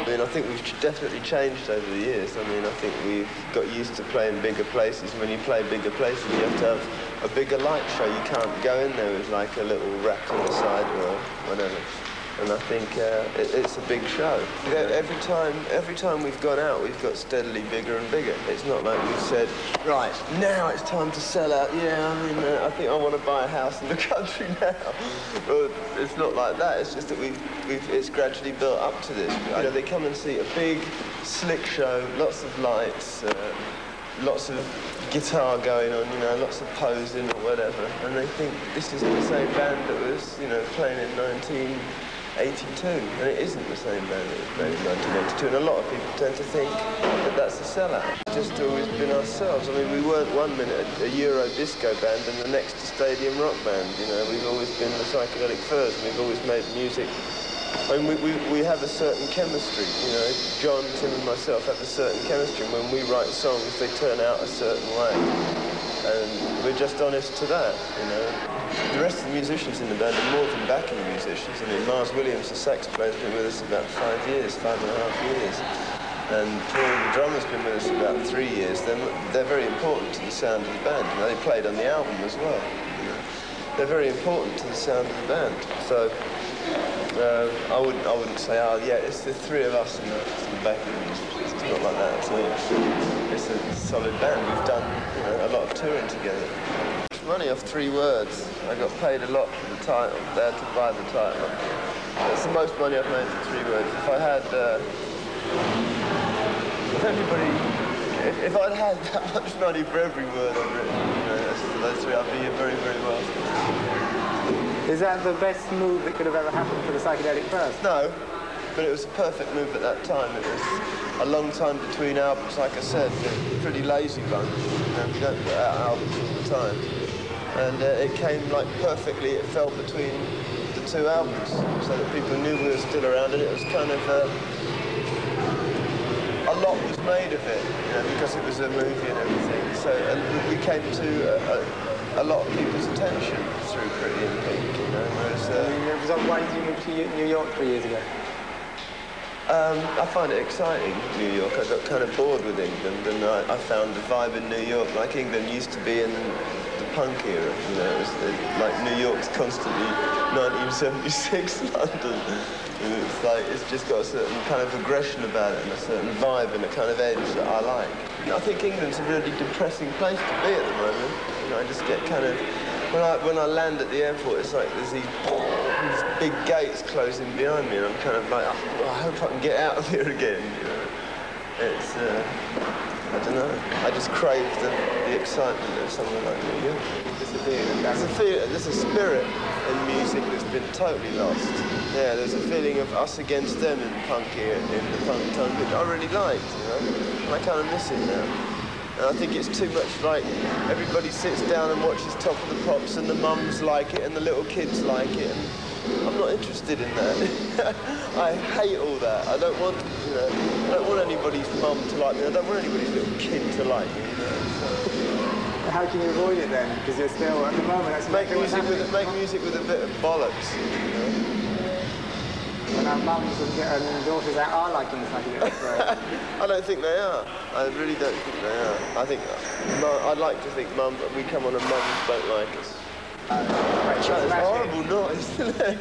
I mean, I think we've definitely changed over the years. I mean, I think we've got used to playing bigger places. When you play bigger places, you have to have a bigger light show. You can't go in there with like a little rack on the side or whatever. And I think it's a big show. Every time we've gone out, we've got steadily bigger and bigger. It's not like we've said, right, now it's time to sell out. Yeah, I mean, I think I want to buy a house in the country now. Well, it's not like that. It's just that it's gradually built up to this. You know, they come and see a big, slick show, lots of lights, lots of guitar going on, you know, lots of posing or whatever, and they think this is the same band that was, you know, playing in 1982, and it isn't the same band that was playing in 1982, and a lot of people tend to think that that's a sellout. Just always been ourselves. I mean, we weren't one minute a Euro disco band and the next a stadium rock band, you know. We've always been the Psychedelic Furs, and we've always made music. I mean, we have a certain chemistry, you know. John, Tim and myself have a certain chemistry. When we write songs, they turn out a certain way. And we're just honest to that, you know. The rest of the musicians in the band are more than backing musicians. I mean, Mars Williams, the sax player, has been with us about 5 years, 5.5 years. And Paul, the drummer's been with us about 3 years. They're very important to the sound of the band. You know, they played on the album as well. You know. They're very important to the sound of the band. So I wouldn't say, oh yeah, it's the three of us and the backing musicians. It's not like that at all. It's a solid band. We've done, you know, a lot of touring together. Money off 3 words. I got paid a lot for the title. They had to buy the title. That's the most money I've made for 3 words. If I had, if I'd had that much money for every word I've written, you know, for those 3, I'd be very, very wealthy. Is that the best move that could have ever happened for the Psychedelic Furs? No, but it was a perfect move at that time. It was a long time between albums, like I said, we're a pretty lazy bunch. You know, we don't put out albums all the time. And it came like perfectly, it fell between the 2 albums, so that people knew we were still around, and it was kind of, a lot was made of it, you know, because it was a movie and everything. So we came to a lot of people's attention through Pretty in Pink, you know, whereas... Why did you move to New York 3 years ago? I find it exciting, New York. I got kind of bored with England, and I found the vibe in New York like England used to be in the punk era, you know. It was like New York's constantly 1976 London. And it's like, it's just got a certain kind of aggression about it and a certain vibe and a kind of edge that I like. I think England's a really depressing place to be at the moment. You know, I just get kind of... When I land at the airport, it's like there's these big gates closing behind me, and I'm kind of like, oh, I hope I can get out of here again, you know. It's, I don't know. I just crave the excitement of somewhere like New York. There's a spirit in music that's been totally lost. Yeah, there's a feeling of us against them in punk here, in the punk time, which I really liked, you know. And I kind of miss it now. And I think it's too much like everybody sits down and watches Top of the Pops, and the mums like it and the little kids like it. And I'm not interested in that. I hate all that. I don't want, you know, I don't want anybody's mum to like me. I don't want anybody's little kid to like me. You know? So. How can you avoid it then? Because you're still at the moment. That's make music with a bit of bollocks. You know? When our mums and daughters are liking the Psychedelic Furs. I don't think they are. I really don't think they are. I think I'd like to think we come on and mums don't like us. It's a horrible noise, isn't it?